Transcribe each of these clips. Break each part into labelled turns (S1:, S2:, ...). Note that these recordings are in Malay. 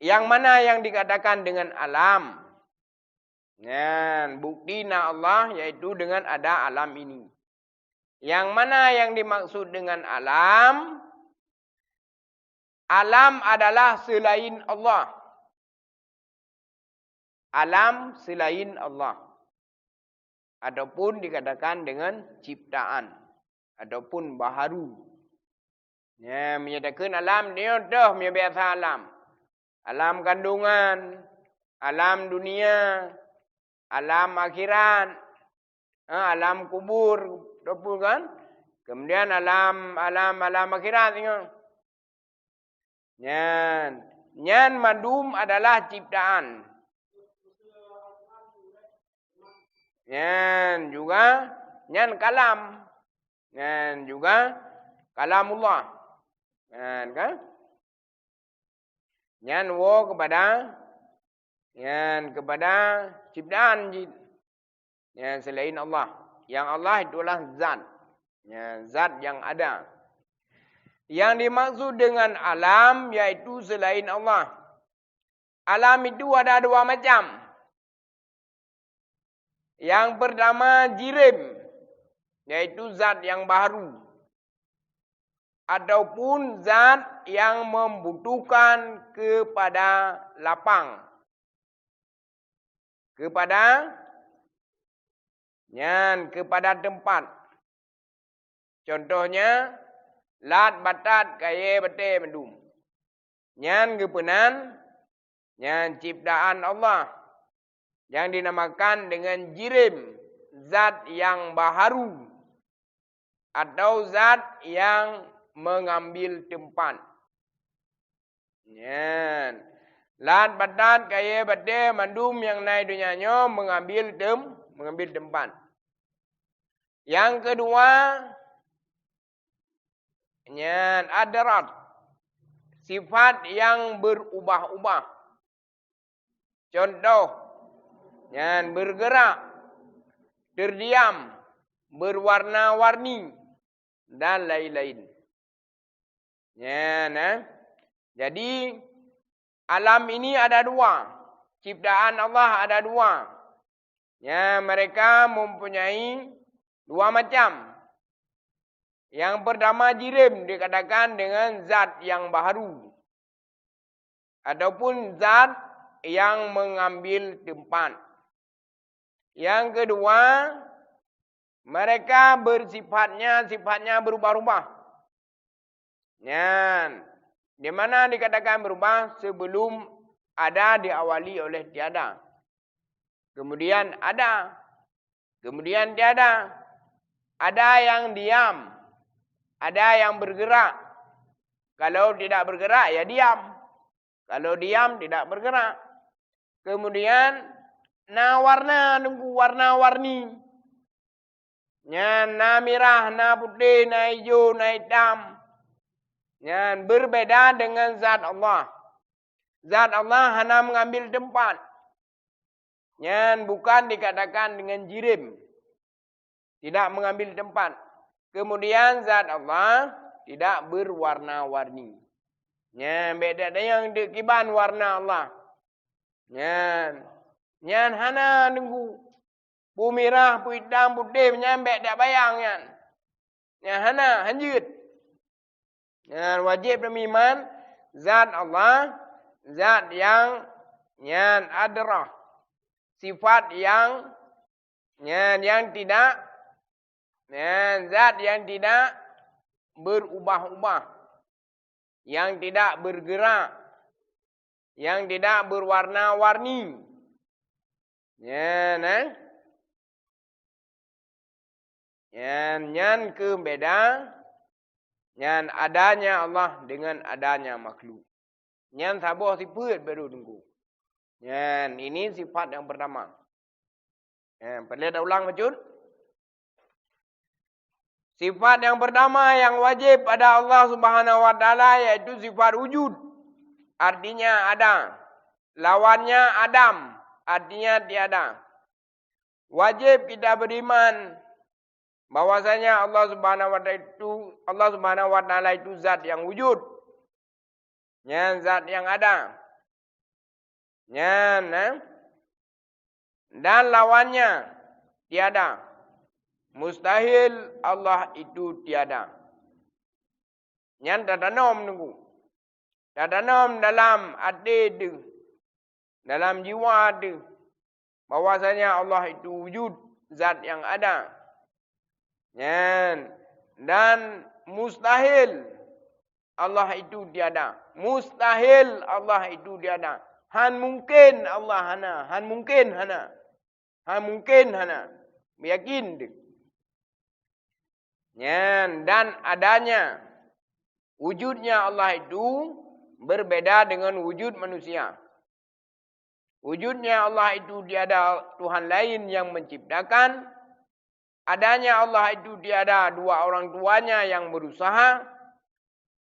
S1: Yang mana yang dikatakan dengan alam? Bukti Allah yaitu dengan ada alam ini. Yang mana yang dimaksud dengan alam? Alam adalah selain Allah. Alam selain Allah. Ataupun dikatakan dengan ciptaan. Ataupun baharu. Menyatakan alam ni dah biasa alam. Alam kandungan. Alam dunia. Alam akhirat. Alam kubur. Betul kan? Kemudian alam akhirat. Tengok. Nyan madum adalah ciptaan. Nyan juga nyan kalam. Nyan juga kalamullah. Kan? Nyan wo kepada ciptaan yang selain Allah. Yang Allah itulah zat. Zat yang ada. Yang dimaksud dengan alam yaitu selain Allah. Alam itu ada dua macam. Yang pertama jirim, yaitu zat yang baru. Ataupun zat yang membutuhkan kepada lapang. Kepada tempat. Contohnya, lat batat kaya bete mendum. Nyan kepenan, nyan ciptaan Allah. Yang dinamakan dengan jirim. Zat yang baharu. Atau zat yang mengambil tempat. Nyan. Lat batat kaya bete mendum yang naik dunianya mengambil tempat. Yang kedua, adarat. Sifat yang berubah-ubah. Contoh, bergerak, terdiam, berwarna-warni, dan lain-lain. Jadi, alam ini ada dua. Ciptaan Allah ada dua. Mereka mempunyai dua macam. Yang pertama jirim dikatakan dengan zat yang baharu. Ataupun zat yang mengambil tempat. Yang kedua, mereka sifatnya berubah-ubah. Di mana dikatakan berubah sebelum ada diawali oleh tiada. Kemudian ada. Kemudian tiada. Ada yang diam. Ada yang bergerak. Kalau tidak bergerak, ya diam. Kalau diam, tidak bergerak. Kemudian, warna-warni. Na merah, na putih, na hijau, na hitam. Berbeda dengan zat Allah. Zat Allah hanya mengambil tempat. Bukan dikatakan dengan jirim. Tidak mengambil tempat. Kemudian zat Allah tidak berwarna-warni. Beda yang dikiban warna Allah. Hana nunggu. Bu merah, bu hitam, putih, beda bayang. Hana, hanjut. Wajib beriman zat Allah, zat yang adrah. Sifat yang tidak zat yang tidak berubah-ubah. Yang tidak bergerak. Yang tidak berwarna-warni. Yang kebeda. Yang adanya Allah dengan adanya makhluk. Yang sabar sifat baru tunggu. Ini sifat yang pertama. Perlu dah ulang macam. Sifat yang pertama yang wajib pada Allah Subhanahu wa taala yaitu sifat wujud. Artinya ada. Lawannya adam, artinya tiada. Wajib kita beriman bahwasanya Allah Subhanahu wa taala itu zat yang wujud. Zat yang ada. Nyan, dan lawannya tiada. Mustahil Allah itu tiada. Nyan tadanom nunggu. Tadanom dalam hati dia, dalam jiwa dia, bahwasanya Allah itu wujud, zat yang ada. Nyan, dan mustahil Allah itu tiada. Mustahil Allah itu tiada. Han mungkin Allah hana. Han mungkin hana. Han mungkin hana. Yakin dia. Dan adanya. Wujudnya Allah itu berbeda dengan wujud manusia. Wujudnya Allah itu tiada Tuhan lain yang menciptakan. Adanya Allah itu tiada dua orang tuanya yang berusaha.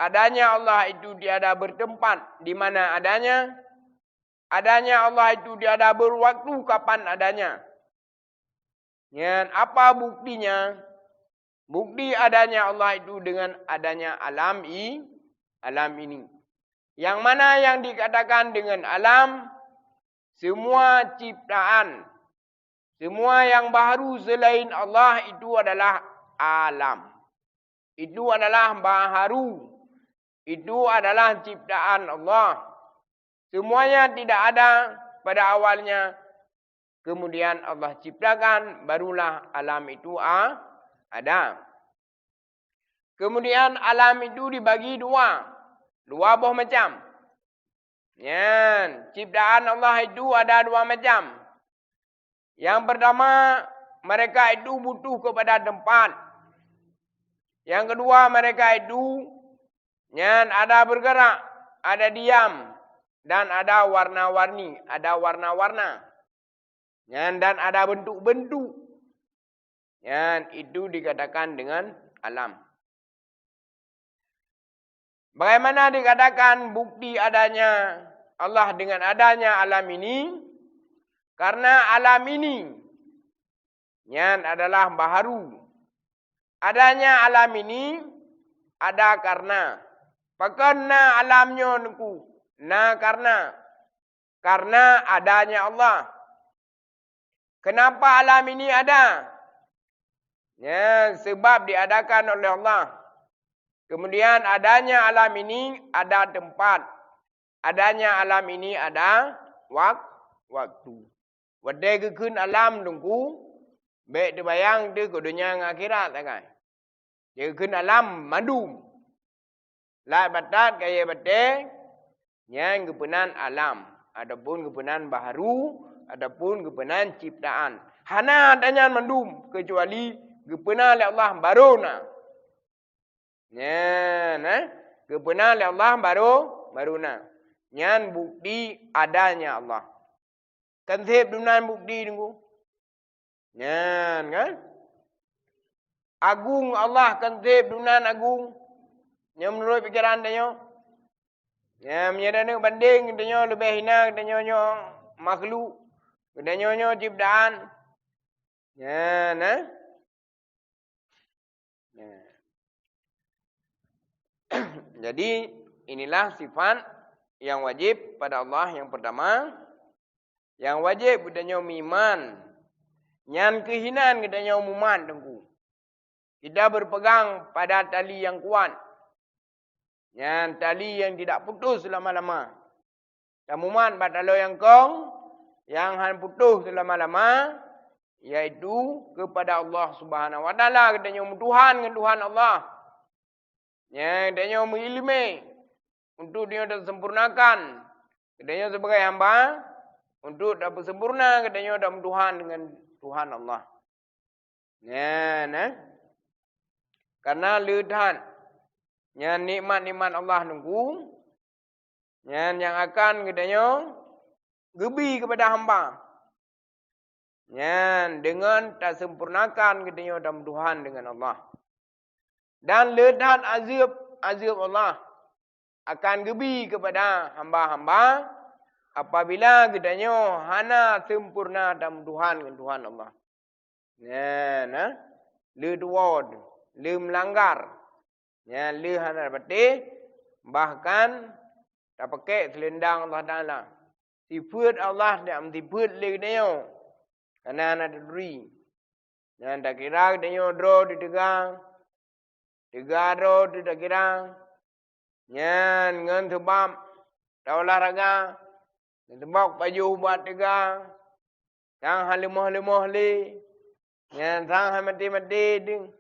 S1: Adanya Allah itu tiada bertempat di mana adanya. Adanya Allah itu tiada berwaktu kapan adanya. Apa buktinya? Bukti adanya Allah itu dengan adanya alam ini. Yang mana yang dikatakan dengan alam? Semua ciptaan. Semua yang baru selain Allah itu adalah alam. Itu adalah baharu. Itu adalah ciptaan Allah. Semuanya tidak ada pada awalnya. Kemudian Allah ciptakan, barulah alam itu ada. Kemudian alam itu dibagi dua. Dua buah macam. Ciptaan Allah itu ada dua macam. Yang pertama, mereka itu butuh kepada tempat. Yang kedua, mereka itu ada bergerak, ada diam, dan ada warna-warni, ada warna-warna. Dan ada bentuk-bentuk. Itu dikatakan dengan alam. Bagaimana dikatakan bukti adanya Allah dengan adanya alam ini? Karena alam ini adalah baharu. Adanya alam ini ada karena. Pakarna alamnya nuku. Karena adanya Allah. Kenapa alam ini ada? Sebab diadakan oleh Allah. Kemudian adanya alam ini ada tempat. Adanya alam ini ada waktu. Wadai kekun alam nungku. Baik terbayang dia ke dunia akhirat. Dia kekun alam madum. Lai batat kaya batai. Yang kepenan alam. Adapun kepenan baharu. Adapun kepenan ciptaan. Hana adanya mandum. Kecuali kepenan oleh Allah baruna. Kepenan oleh Allah baruna. Nyan bukti adanya Allah. Kan sep dunan bukti nunggu. Kan? Agung Allah kan sep dunan agung. Yang menurut pikiran dia. Menyadari banding dia lebih hina dia makhluk. Dia ciptaan. Jadi inilah sifat yang wajib pada Allah yang pertama. Yang wajib budanya iman. Yang kehinaan budanya umuman tengku. Kita berpegang pada tali yang kuat. Yang tali yang tidak putus selama-lama. Umuman pada tali yang kong. Yang han putus selama-lama. Yaitu kepada Allah Subhanahu Wa Taala. Katanya Tuhan dengan Tuhan Allah. Yang katanya ilmi. Untuk dia tersempurnakan. Katanya sebagai hamba. Untuk dapat sempurna. Katanya dapat Tuhan dengan Tuhan Allah. Karena lihat. Yang nikmat-nikmat Allah nunggu. Yang akan katanya. Gebi kepada hamba. Dengan tak sempurnakan katanya dalam Tuhan dengan Allah. Dan lihat azab Allah. Akan gebi kepada hamba-hamba. Apabila katanya hana sempurna dalam Tuhan dengan Tuhan Allah. Lihat le melanggar. Le hana dapat bahkan tak pakai selendang Allah Taala. Tifut Allah dah tifut lagi dia. Karena ada duri. Dan tak kira dia draw di tegang. Tegang draw di tak kira. Nyan ngan sebab dah olahraga. Sebab baju buat tegang. Sang halimah li. Nyan sang mati ding.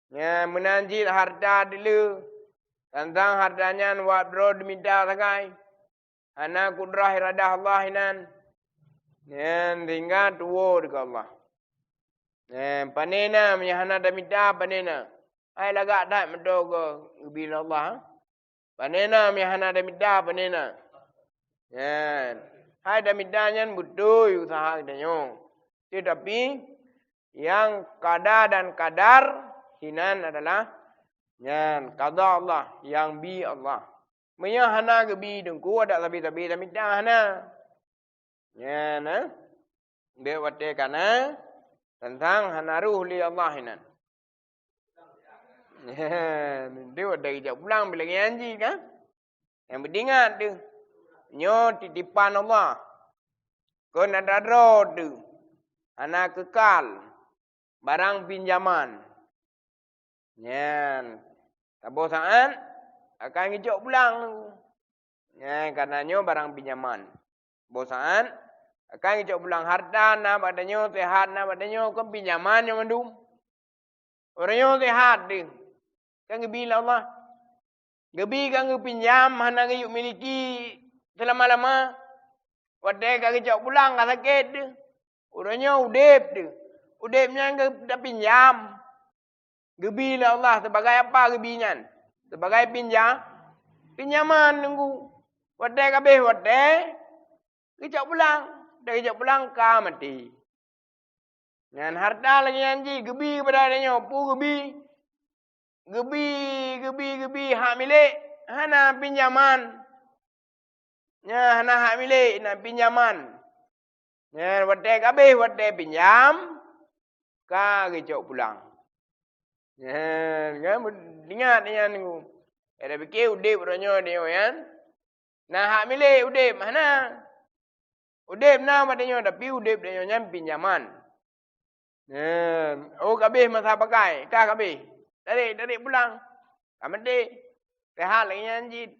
S1: Nyan menanjil harta dulu. Tentang hartanya buat draw diminta sagai. Ana kudrah iradah Allah inan. Nyan tinggal tuwo dekat Allah. Panena menyahana damita panena. Ai lagak dak medo ke bila Allah. Panena menyahana damita panena. Hai damita nyan butuh usaha danyo. Tetapi yang qada dan kadar hinan adalah nyan qada Allah, yang bi Allah. Menyahana ke bi dengku ada tapi damita hana. Nyan dia wate kana tentang hanaruh li Allah hinan. Dia dari jauh pulang bila ngaji kan. Yang berdingat tu. Nyo titipan Allah. Kau nak dadro tu. Anak kekal. Barang pinjaman. Nyan. Tabo saat akan ngejok pulang tu. Nyan karenanya barang pinjaman. Bosan akan ngejok pulang harta na badannya sehat na badannya kan pinjaman yang mendum. Orangnya sehat dia. Kan bila Allah. Gebi kan pinjam hana yuk miliki selama-lama. Wadai kan ngejok pulang kan sakit dia. Orangnya udep dia. Udepnya dah pinjam. Gebi lah Allah sebagai apa gebinya? Sebagai pinjaman nunggu. Wadai kabeh wadai. Ngejok pulang. Dah ngejok pulang kah mati. Dengan harta lagi anji. Gebi kepada adanya. Pu gebi. Gebi. Hak milik. Hana pinjaman. Ya, hana hak milik. Nak pinjaman. Ya, wadai kabeh. Wadai pinjam. Kah ngejok pulang. Ya, ingat ni. Ada fikir udip orangnya dia kan. Nah hak milik udip mana? Udip na madanya tapi udip dia nyan pinjaman. Oh kabeh masa pakai, kah kabeh. Dari pulang. Kamade. Sehat lagi anjit.